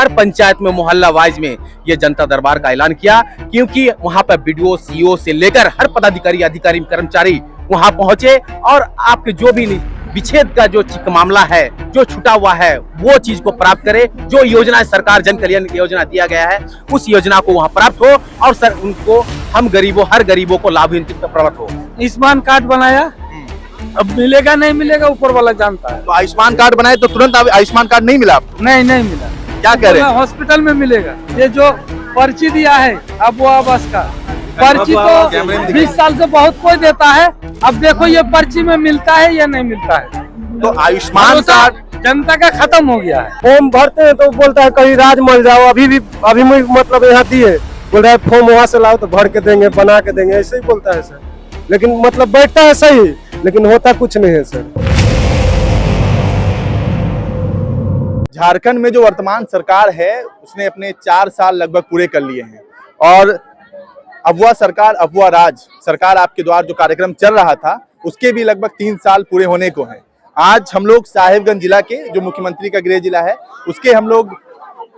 हर पंचायत में मोहल्ला वाइज में ये जनता दरबार का ऐलान किया, क्योंकि वहां पर बीडीओ सीईओ से लेकर हर पदाधिकारी अधिकारी कर्मचारी वहां पहुंचे और आपके जो भी विच्छेद का जो मामला है, जो छुटा हुआ है, वो चीज को प्राप्त करे। जो योजना सरकार जन कल्याण योजना दिया गया है उस योजना को वहां प्राप्त हो और सर उनको हम गरीबों हर गरीबों को लाभान्वित प्राप्त हो। आयुष्मान कार्ड बनाया, अब मिलेगा नहीं मिलेगा ऊपर वाला जानता है। तो आयुष्मान कार्ड बनाए तो तुरंत आयुष्मान कार्ड नहीं मिला आपको? नहीं मिला। क्या कह रहे हैं? हॉस्पिटल में मिलेगा। ये जो पर्ची दिया है अब वो बस का पर्ची तो 20 साल से बहुत कोई देता है, अब देखो ये पर्ची में मिलता है या नहीं मिलता है। तो आयुष्मान कार्ड जनता का खत्म हो गया है। फॉर्म भरते हैं तो बोलता है कहीं राज मल जाओ, अभी मतलब यहाँ दिए, बोल रहा है फॉर्म वहाँ से लाओ तो भर के देंगे, बना के देंगे, ऐसे ही बोलता है सर। लेकिन मतलब बैठता है सही, लेकिन होता कुछ नहीं है सर। झारखंड में जो वर्तमान सरकार है उसने अपने 4 साल लगभग पूरे कर लिए हैं और अबुआ सरकार, अबुआ राज सरकार आपके द्वार जो कार्यक्रम चल रहा था उसके भी लगभग 3 साल पूरे होने को हैं। आज हम लोग साहिबगंज जिला के, जो मुख्यमंत्री का गृह जिला है, उसके हम लोग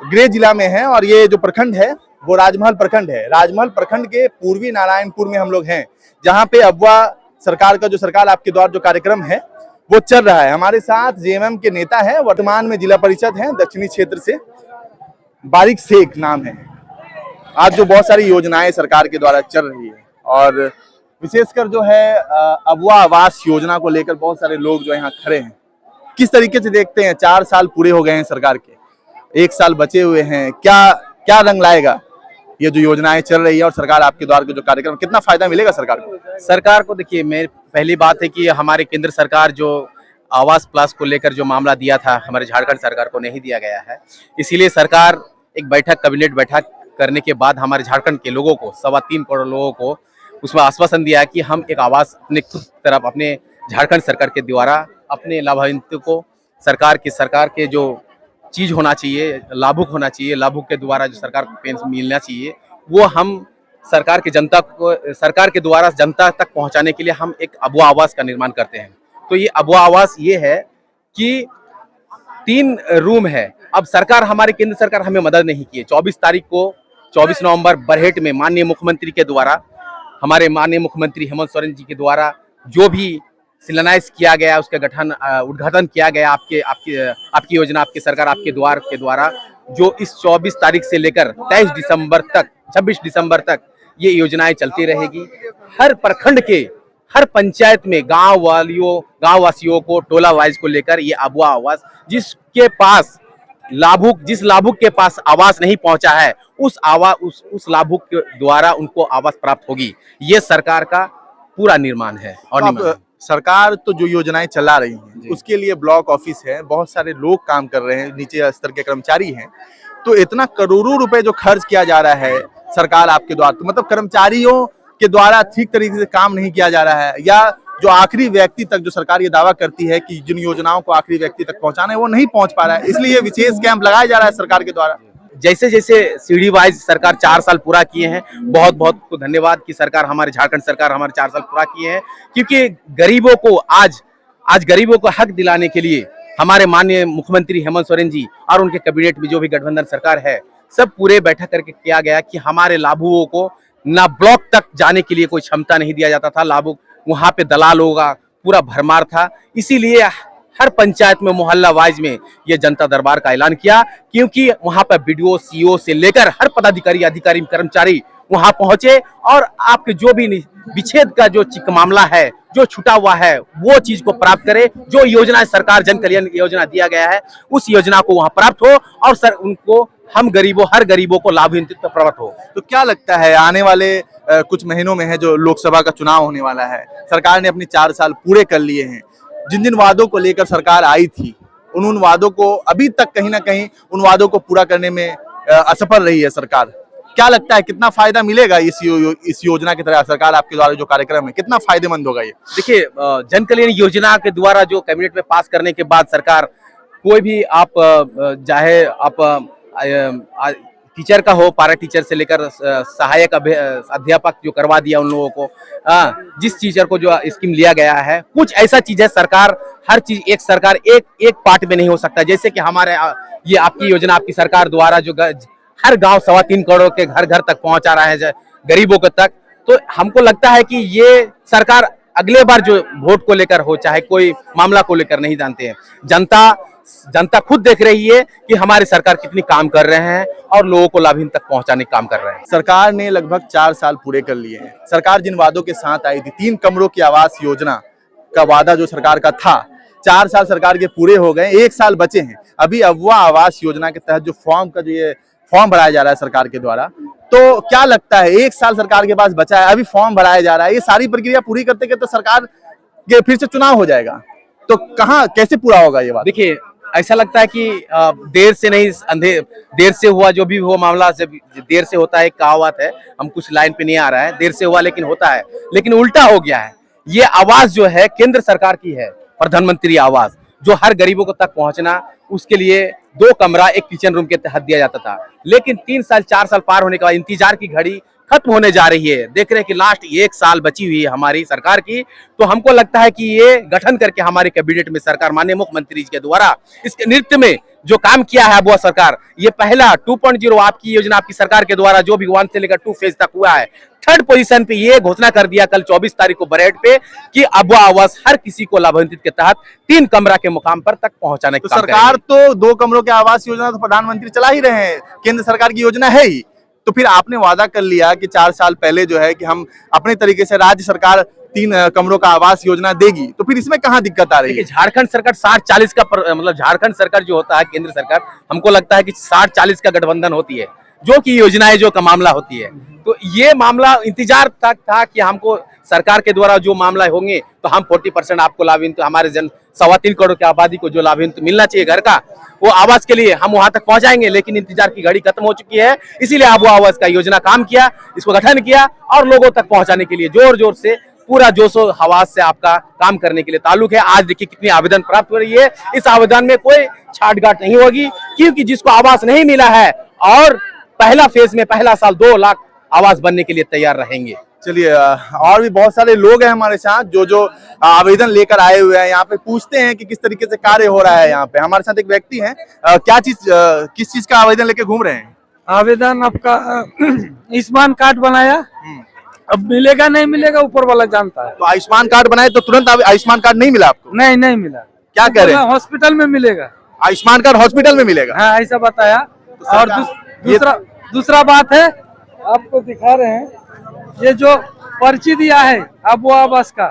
गृह जिला में हैं और ये जो प्रखंड है वो राजमहल प्रखंड है। राजमहल प्रखंड के पूर्वी नारायणपुर में हम लोग हैं, जहाँ पे अबुआ सरकार का जो सरकार आपके द्वार जो कार्यक्रम है वो चल रहा है। हमारे साथ जेएमएम के नेता हैं, वर्तमान में जिला परिषद हैं दक्षिणी क्षेत्र से, बारिक शेख नाम है। आज जो बहुत सारी योजनाएं सरकार के द्वारा चल रही है और विशेषकर जो है अबुआ आवास योजना को लेकर बहुत सारे लोग जो यहाँ खड़े हैं, किस तरीके से देखते हैं? 4 साल पूरे हो गए हैं सरकार के, 1 साल बचे हुए हैं, क्या रंग लाएगा ये जो योजनाएं चल रही है और सरकार आपके द्वार के जो कार्यक्रम, कितना फायदा मिलेगा सरकार को? सरकार को देखिए, मेरी पहली बात है कि हमारे केंद्र सरकार जो आवास प्लस को लेकर जो मामला दिया था हमारे झारखंड सरकार को नहीं दिया गया है, इसीलिए सरकार एक कैबिनेट बैठक करने के बाद हमारे झारखंड के लोगों को 3.25 करोड़ लोगों को उसमें आश्वासन दिया कि हम एक आवास अपने खुद तरफ अपने झारखंड सरकार के द्वारा अपने लाभान्वितों को सरकार के जो चीज होना चाहिए, लाभुक होना चाहिए, लाभुक के द्वारा जो सरकार को पेंशन मिलना चाहिए, वो हम सरकार के द्वारा जनता तक पहुंचाने के लिए हम एक अबुआ आवास का निर्माण करते हैं। तो ये अबुआ आवास ये है कि 3 रूम है। अब सरकार, हमारी केंद्र सरकार हमें मदद नहीं की है। 24 नवंबर बरहेट में माननीय मुख्यमंत्री के द्वारा, हमारे माननीय मुख्यमंत्री हेमंत सोरेन जी के द्वारा जो भी शिलान्यास किया गया, उसका उद्घाटन किया गया, आपकी योजना, आपकी सरकार, आपके द्वार के द्वारा, जो इस 24 तारीख से लेकर 26 दिसंबर तक ये योजनाएं चलती रहेगी। हर प्रखंड के हर पंचायत में गांव वासियों को टोला वाइज को लेकर ये अबुआ आवास, जिस लाभुक के पास आवास नहीं पहुंचा है, उस लाभुक के द्वारा उनको आवास प्राप्त होगी। ये सरकार का पूरा निर्माण है। और सरकार तो जो योजनाएं चला रही हैं उसके लिए ब्लॉक ऑफिस है, बहुत सारे लोग काम कर रहे हैं, नीचे स्तर के कर्मचारी हैं, तो इतना करोड़ों रुपए जो खर्च किया जा रहा है सरकार आपके द्वारा, तो मतलब कर्मचारियों के द्वारा ठीक तरीके से काम नहीं किया जा रहा है, या जो आखिरी व्यक्ति तक जो सरकार ये दावा करती है कि जिन योजनाओं को आखिरी व्यक्ति तक पहुंचाना है वो नहीं पहुंच पा रहा है, इसलिए विशेष कैंप लगाया जा रहा है सरकार के द्वारा। जैसे सीढ़ी वाइज सरकार 4 साल पूरा किए हैं, बहुत धन्यवाद कि सरकार, हमारे झारखंड सरकार हमारे 4 साल पूरा किए हैं, क्योंकि गरीबों को आज गरीबों को हक दिलाने के लिए हमारे माननीय मुख्यमंत्री हेमंत सोरेन जी और उनके कैबिनेट में जो भी गठबंधन सरकार है, सब पूरे बैठक करके किया गया कि हमारे लाभुकों को ना ब्लॉक तक जाने के लिए कोई क्षमता नहीं दिया जाता था, लाभुक वहां पे दलालों का पूरा भरमार था। इसीलिए हर पंचायत में मोहल्ला वाइज में ये जनता दरबार का ऐलान किया, क्योंकि वहां पर बीडीओ सीईओ से लेकर हर पदाधिकारी अधिकारी कर्मचारी वहां पहुंचे और आपके जो भी विच्छेद का जो मामला है, जो छुटा हुआ है, वो चीज को प्राप्त करे। जो योजना सरकार जन कल्याण योजना दिया गया है उस योजना को वहां प्राप्त हो और सर उनको हम हर गरीबों को लाभान्वित प्राप्त हो। तो क्या लगता है आने वाले कुछ महीनों में है जो लोकसभा का चुनाव होने वाला है, सरकार ने अपने 4 साल पूरे कर लिए हैं, जिन वादों को लेकर सरकार आई थी उन वादों को अभी तक कहीं ना कहीं उन वादों को पूरा करने में असफल रही है सरकार, क्या लगता है कितना फायदा मिलेगा इस योजना की तरह सरकार आपके द्वारा जो कार्यक्रम है, कितना फायदेमंद होगा ये? देखिए, जन कल्याण योजना के द्वारा जो कैबिनेट में पास करने के बाद सरकार कोई भी आप चाहे आप टीचर का हो, पारा टीचर से लेकर सहायक अध्यापक जो करवा दिया उन लोगों को, जिस टीचर को जो स्कीम लिया गया है, कुछ ऐसा चीज है सरकार, हर चीज एक सरकार एक पार्ट में नहीं हो सकता। जैसे कि हमारे ये आपकी योजना, आपकी सरकार द्वारा जो हर गांव 3.25 करोड़ के घर घर तक पहुंचा रहा है गरीबों को तक, तो हमको लगता है कि ये सरकार अगले बार जो वोट को लेकर हो, चाहे कोई मामला को लेकर नहीं जानते हैं, जनता खुद देख रही है कि हमारी सरकार कितनी काम कर रहे हैं और लोगों को लाभ तक पहुंचाने का काम कर रहे हैं। सरकार ने लगभग 4 साल पूरे कर लिए हैं। सरकार जिन वादों के साथ आई थी, 3 कमरों की आवास योजना का वादा जो सरकार का था, 4 साल सरकार के पूरे हो गए, 1 साल बचे हैं। अभी अबुआ आवास योजना के तहत जो फॉर्म भराया जा रहा है सरकार के द्वारा, तो क्या लगता है 1 साल सरकार के पास बचा है, अभी फॉर्म भराया जा रहा है, ये सारी प्रक्रिया पूरी करते करते सरकार के फिर से चुनाव हो जाएगा, तो कहाँ कैसे पूरा होगा ये बात? देखिए, ऐसा लगता है कि देर से नहीं देर से हुआ जो भी वो मामला, जब देर से होता है, एक कहावत है, हम कुछ लाइन पे नहीं आ रहा है, देर से हुआ लेकिन होता है, लेकिन उल्टा हो गया है। ये आवास जो है केंद्र सरकार की है, प्रधानमंत्री आवास, जो हर गरीबों को तक पहुंचना, उसके लिए 2 कमरा 1 किचन रूम के तहत दिया जाता था। लेकिन 3 साल 4 साल पार होने के बाद इंतजार की घड़ी खत्म होने जा रही है। देख रहे हैं कि लास्ट 1 साल बची हुई है हमारी सरकार की, तो हमको लगता है कि ये गठन करके हमारे कैबिनेट में सरकार, माननीय मुख्यमंत्री जी के द्वारा इसके नेतृत्व में जो काम किया है अबुआ सरकार, ये पहला 2.0 आपकी योजना, आपकी सरकार के द्वारा जो भी 1 से लेकर 2 फेज तक हुआ है, 3rd पोजीशन पे ये घोषणा कर दिया कल 24 तारीख को बरेट पे कि अबुआ आवास हर किसी को लाभान्वित के तहत 3 कमरा के मुकाम पर तक पहुंचाने का तो सरकार तो 2 कमरों के आवास योजना तो प्रधानमंत्री चला ही रहे हैं, केंद्र सरकार की योजना है ही, तो फिर आपने वादा कर लिया कि 4 साल पहले जो है कि हम अपने तरीके से राज्य सरकार 3 कमरों का आवास योजना देगी, तो फिर इसमें कहाँ दिक्कत आ रही है? झारखंड सरकार 60-40 का मतलब झारखंड सरकार जो होता है, केंद्र सरकार, हमको लगता है कि 60-40 का गठबंधन होती है, जो कि योजनाएं जो का मामला होती है। तो ये मामला इंतजार तक था कि हमको सरकार के द्वारा जो मामला होंगे तो हम 40% आपको लाभान्वित, हमारे 3.25 करोड़ की आबादी को जो लाभान्वित मिलना चाहिए घर का, वो आवास के लिए हम वहां तक पहुंचाएंगे। लेकिन इंतजार की घड़ी खत्म हो चुकी है, इसीलिए अबुआ आवास का योजना काम किया, इसको गठन किया और लोगों तक पहुंचाने के लिए जोर जोर से पूरा जोशो हवास से आपका काम करने के लिए ताल्लुक है। आज देखिए कितनी आवेदन प्राप्त हो रही है, इस आवेदन में कोई छाटघाट नहीं होगी, क्योंकि जिसको आवास नहीं मिला है और पहला फेज में पहला साल 2 लाख आवास बनने के लिए तैयार रहेंगे। चलिए, और भी बहुत सारे लोग हैं हमारे साथ जो आवेदन लेकर आए हुए हैं, यहाँ पे पूछते हैं कि किस तरीके से कार्य हो रहा है। यहाँ पे हमारे साथ एक व्यक्ति हैं, किस चीज का आवेदन लेके घूम रहे हैं? आवेदन आपका आयुष्मान कार्ड बनाया, अब मिलेगा नहीं मिलेगा ऊपर वाला जानता है। तो आयुष्मान कार्ड बनाए तो तुरंत आयुष्मान कार्ड नहीं मिला आपको? नहीं मिला। क्या कह रहे हैं? हॉस्पिटल में मिलेगा आयुष्मान कार्ड, हॉस्पिटल में मिलेगा? हाँ, ऐसा बताया। तो और दूसरा बात है, आपको दिखा रहे हैं, ये जो पर्ची दिया है अबुआ आवास का,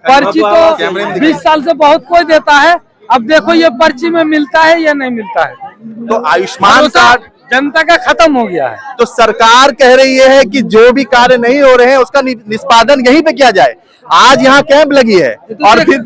पर्ची तो 20 साल से बहुत कोई देता है, अब देखो ये पर्ची में मिलता है या नहीं मिलता है। तो आयुष्मान कार्ड जनता का खत्म हो गया है। तो सरकार कह रही है कि जो भी कार्य नहीं हो रहे हैं उसका निष्पादन यहीं पे किया जाए। आज यहाँ कैंप लगी है और फिर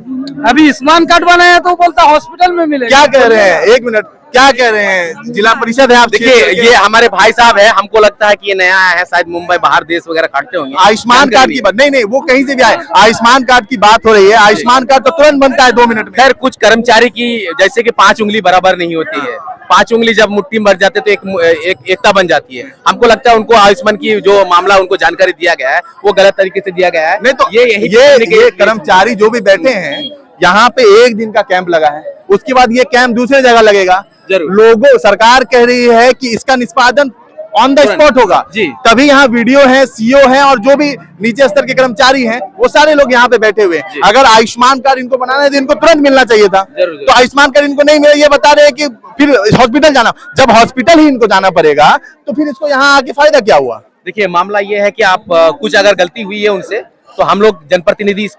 अभी आयुष्मान कार्ड बनाया तो बोलता हॉस्पिटल में मिलेगा। क्या कह रहे हैं? 1 मिनट, क्या कह रहे हैं? जिला परिषद है आप? देखिए, ये हमारे भाई साहब है, हमको लगता है कि ये नया आया है, शायद मुंबई बाहर देश वगैरह काटते होंगे। आयुष्मान कार्ड की बात नहीं, वो कहीं से भी आए, आयुष्मान कार्ड की बात हो रही है। आयुष्मान कार्ड तो तुरंत बनता है 2 मिनट में। खैर, कुछ कर्मचारी की जैसे कि 5 उंगली बराबर नहीं होती है, 5 उंगली जब मुट्ठी में भर जाते तो एक एकता बन जाती है। हमको लगता है उनको आयुष्मान की जो मामला उनको जानकारी दिया गया है वो गलत तरीके से दिया गया है। नहीं तो ये कर्मचारी जो भी बैठे हैं यहाँ पे 1 दिन का कैंप लगा है, उसके बाद ये कैंप दूसरे जगह लगेगा। लोगों, सरकार कह रही है कि इसका निष्पादन ऑन द स्पॉट होगा जी। तभी यहाँ वीडियो है, सीओ है और जो भी नीचे स्तर के कर्मचारी हैं वो सारे लोग यहाँ पे बैठे हुए हैं। अगर आयुष्मान कार्ड इनको बनाना है तो इनको तुरंत मिलना चाहिए था। तो आयुष्मान कार्ड इनको नहीं मिला, ये बता रहे हैं कि फिर हॉस्पिटल जाना। जब हॉस्पिटल ही इनको जाना पड़ेगा तो फिर इसको यहाँ आके फायदा क्या हुआ? देखिए, मामला ये है कि आप कुछ अगर गलती हुई है उनसे, तो हम लोग जनप्रतिनिधि इस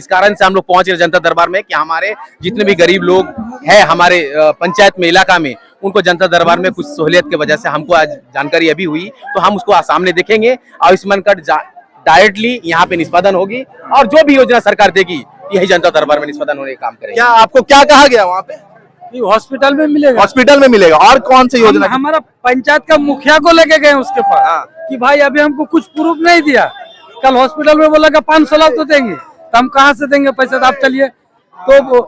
कारण से हम लोग पहुंच रहे जनता दरबार में कि हमारे जितने भी गरीब लोग हैं हमारे पंचायत में, इलाका में, उनको जनता दरबार में कुछ सहूलियत की वजह से हमको आज जानकारी अभी हुई, तो हम उसको सामने देखेंगे। आयुष्मान कार्ड डायरेक्टली यहाँ पे निष्पादन होगी और जो भी योजना सरकार देगी यही जनता दरबार में निष्पादन होने का काम करेंगे। क्या आपको क्या कहा गया वहाँ पे? हॉस्पिटल में मिलेगा। हॉस्पिटल में मिलेगा। और कौन सी योजना? हमारा पंचायत का मुखिया को लेके गए उसके पास कि भाई अभी हमको कुछ प्रूफ नहीं दिया, कल हॉस्पिटल में बोला 500 लाख तो देंगे, तो हम कहाँ से देंगे पैसा, तो आप चलिए। तो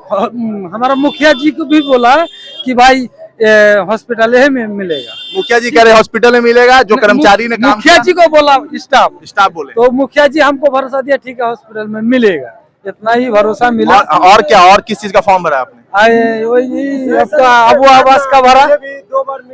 हमारा मुखिया जी को भी बोला कि भाई हॉस्पिटल ही में मिलेगा। मुखिया जी कह रहे हॉस्पिटल में मिलेगा, जो कर्मचारी ने काम मुखिया जी को बोला स्टाफ बोले तो मुखिया जी हमको भरोसा दिया, ठीक है हॉस्पिटल में मिलेगा, इतना ही भरोसा मिला। और क्या, और किस चीज का फॉर्म भरा आपने? वही आपका अबू आवास का भरा।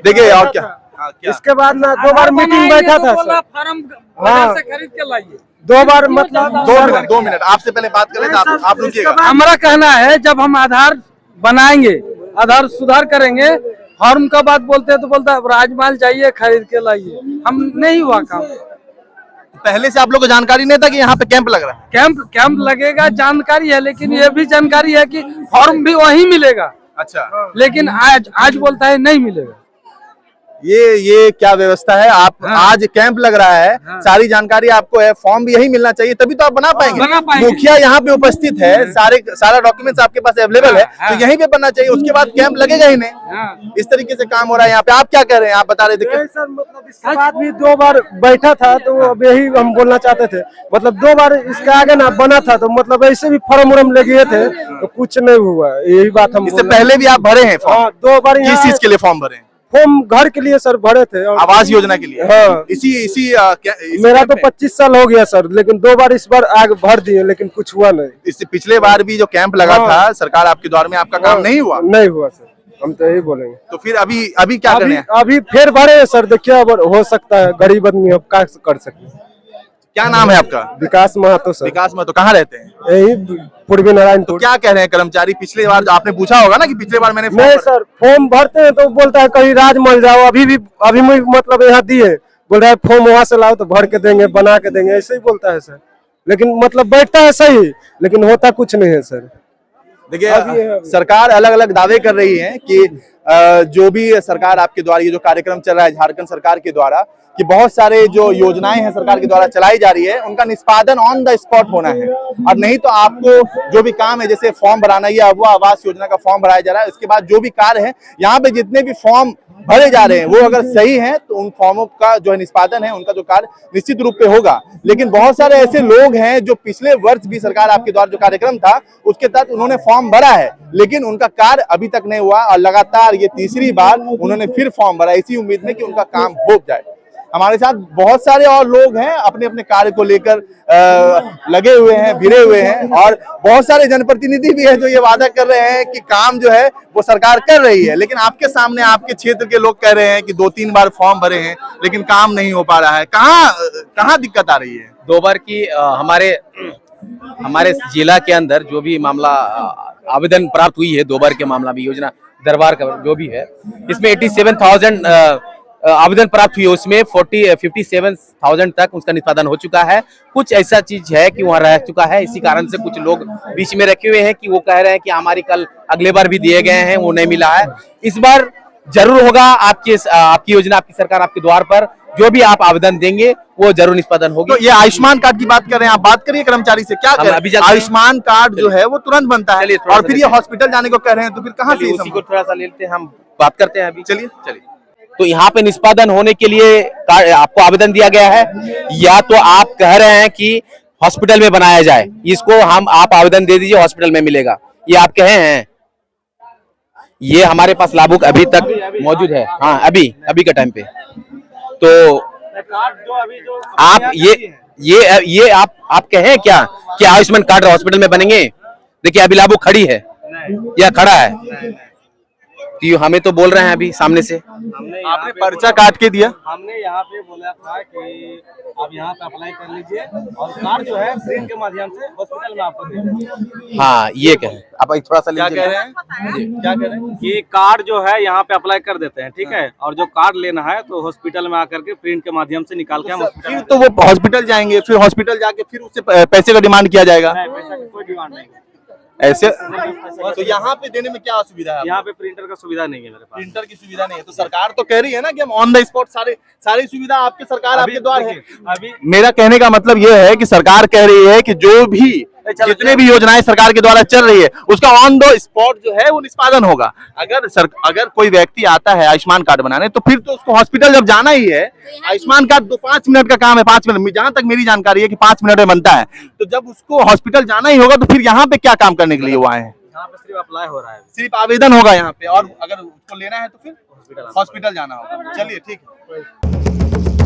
देखिए और क्या इसके बाद ना 2 बार मीटिंग बैठा था सर। फार्म बाजार से खरीद के लाइए। 2 बार मतलब 2 मिनट आपसे पहले बात कर लेते, आप रुकिएगा। हमारा कहना है जब हम आधार बनाएंगे, आधार सुधार करेंगे, फॉर्म का बात बोलते हैं तो बोलता है राजमाल चाहिए खरीद के लाइए, हम नहीं हुआ काम। पहले से आप लोग को जानकारी नहीं था कि यहाँ पे कैंप लग रहा है? कैंप लगेगा जानकारी है, लेकिन ये भी जानकारी है कि फॉर्म भी वहीं मिलेगा। अच्छा, लेकिन आज बोलता है नहीं मिलेगा। ये क्या व्यवस्था है? आप आज कैंप लग रहा है, सारी जानकारी आपको है, फॉर्म भी यही मिलना चाहिए, तभी तो आप बना पाएंगे। मुखिया यहाँ पे उपस्थित है, सारा डॉक्यूमेंट्स आपके पास अवेलेबल है, तो यहीं पे बनना चाहिए, उसके बाद कैंप लगेगा ही नहीं। इस तरीके से काम हो रहा है यहाँ पे। आप क्या कह रहे हैं, आप बता रहे थे? सर मतलब इसके बाद भी 2 बार बैठा था, तो अब यही हम बोलना चाहते थे। मतलब 2 बार इसके आगे ना बना था, तो मतलब ऐसे भी फॉर्म उर्म ले गए थे, तो कुछ नहीं हुआ। यही बात हम इससे पहले भी आप भरे हैं फॉर्म? 2 बार। किस चीज के लिए फॉर्म भरे हैं? फॉर्म घर के लिए सर भरे थे, आवास योजना के लिए। हाँ। इसी मेरा तो 25 साल हो गया सर, लेकिन 2 बार इस बार आगे भर दिए, लेकिन कुछ हुआ नहीं। इससे पिछले बार भी जो कैंप लगा था सरकार आपके द्वार में, आपका काम नहीं हुआ? नहीं हुआ सर, हम तो यही बोलेंगे। तो फिर अभी क्या करना है? अभी फिर भरे हैं सर, देखिए अब हो सकता है, गरीब आदमी अब क्या कर सकते हैं। क्या नाम है आपका? विकास महतो सर। विकास महतो, कहाँ रहते हैं? यही पूर्वी नारायण। तो क्या कह रहे हैं कर्मचारी? पिछले बार आपने पूछा होगा ना कि पिछले बार मैंने नहीं सर, फॉर्म भरते हैं तो बोलता है कहीं राज मल जाओ, अभी मतलब यहाँ दिए, बोल रहा है फॉर्म वहां से लाओ तो भर के देंगे, बना के देंगे, ऐसे ही बोलता है सर। लेकिन मतलब बैठता है सही, लेकिन होता कुछ नहीं है सर। देखिए सरकार अलग अलग दावे कर रही है कि जो भी सरकार आपके द्वारा, ये जो कार्यक्रम चल रहा है झारखंड सरकार के द्वारा, कि बहुत सारे जो योजनाएं हैं सरकार के द्वारा चलाई जा रही है, उनका निष्पादन ऑन द स्पॉट होना है। और नहीं तो आपको जो भी काम है, जैसे फॉर्म भराना, ये अबुआ आवास योजना का फॉर्म भराया जा रहा है, उसके बाद जो भी कार्य है यहाँ पे जितने भी फॉर्म भरे जा रहे हैं वो अगर सही है तो उन फॉर्मों का जो है निष्पादन है, उनका जो कार्य निश्चित रूप पे होगा। लेकिन बहुत सारे ऐसे लोग हैं जो पिछले वर्ष भी सरकार आपके द्वारा जो कार्यक्रम था उसके तहत उन्होंने फॉर्म भरा है, लेकिन उनका कार्य अभी तक नहीं हुआ, और लगातार ये तीसरी बार उन्होंने फिर फॉर्म भरा, इसी उम्मीद में कि उनका काम हो जाए। हमारे साथ बहुत सारे और लोग हैं, अपने अपने कार्य को लेकर लगे हुए हैं, भिड़े हुए हैं, और बहुत सारे जनप्रतिनिधि भी हैं जो ये वादा कर रहे हैं कि काम जो है वो सरकार कर रही है। लेकिन आपके सामने आपके क्षेत्र के लोग कह रहे हैं कि 2-3 बार फॉर्म भरे हैं लेकिन काम नहीं हो पा रहा है। कहाँ दिक्कत आ रही है? 2 बार की हमारे जिला के अंदर जो भी मामला आवेदन प्राप्त हुई है, 2 बार के मामला भी, योजना दरबार का जो भी है, इसमें 87,000 आवेदन प्राप्त हुई है, उसमें 57,000 तक उसका निष्पादन हो चुका है। कुछ ऐसा चीज है कि वहाँ रह चुका है, इसी कारण से कुछ लोग बीच में रखे हुए हैं कि वो कह रहे हैं कि हमारी कल अगले बार भी दिए गए हैं, वो नहीं मिला है। इस बार जरूर होगा, आपकी योजना, आपकी सरकार आपके द्वार पर जो भी आप आवेदन देंगे वो जरूर निष्पादन होगी। तो ये आयुष्मान कार्ड की बात कर रहे हैं, आप बात करिए कर्मचारी से, क्या करें? अभी आयुष्मान कार्ड जो है वो तुरंत बनता है, और फिर ये हॉस्पिटल जाने को कह रहे हैं, तो फिर कहाँ से? उसी को थोड़ा सा ले लेते हैं, हम बात करते हैं अभी। चलिए। तो यहाँ पे निष्पादन होने के लिए आपको आवेदन दिया गया है, या तो आप कह रहे हैं कि हॉस्पिटल में बनाया जाए, इसको आप आवेदन दे दीजिए, हॉस्पिटल में मिलेगा, ये आप कहे हैं। ये हमारे पास लाभुक अभी तक मौजूद है, हाँ अभी के टाइम पे। तो आप ये आप कहें क्या कि आयुष्मान कार्ड हॉस्पिटल में बनेंगे? देखिए अभी लाभुक खड़ी है या खड़ा है, तो हमें तो बोल रहे हैं अभी सामने से। आपने पर्चा काट के दिया? हमने यहाँ पे बोला था कि आप यहाँ पे अप्लाई कर लीजिए, और कार्ड जो है प्रिंट के माध्यम से हॉस्पिटल में आपको दे देंगे। हाँ ये कहें आप, थोड़ा सा क्या कह रहे हैं? क्या कह रहे हैं? कि कार्ड जो है यहाँ पे अप्लाई कर देते हैं, ठीक है, और जो कार्ड लेना है तो हॉस्पिटल में आकर के प्रिंट के माध्यम से निकाल के हम फिर तो वो हॉस्पिटल जाएंगे, फिर हॉस्पिटल जाके फिर उससे पैसे का डिमांड किया जाएगा? पैसा की कोई डिमांड नहीं है। ऐसे तो यहाँ पे देने में क्या असुविधा है? यहाँ पे प्रिंटर का सुविधा नहीं है मेरे पास। प्रिंटर की सुविधा नहीं है, तो सरकार तो कह रही है ना कि हम ऑन द स्पॉट सारी सुविधा आपके सरकार आपके द्वार है। अभी मेरा कहने का मतलब ये है कि सरकार कह रही है कि जो भी जितने भी योजनाएं सरकार के द्वारा चल रही है उसका ऑन द स्पॉट जो है वो निष्पादन होगा। अगर कोई व्यक्ति आता है आयुष्मान कार्ड बनाने, तो फिर तो उसको हॉस्पिटल जब जाना ही है, आयुष्मान कार्ड तो 5 मिनट का काम है, 5 मिनट, जहां तक मेरी जानकारी है कि 5 मिनट में बनता है, तो जब उसको हॉस्पिटल जाना ही होगा तो फिर यहाँ पे क्या काम करने के लिए वो आए हैं? यहाँ पे सिर्फ अप्लाई हो रहा है, सिर्फ आवेदन होगा यहाँ पे, और अगर उसको लेना है तो फिर हॉस्पिटल जाना होगा। चलिए ठीक है।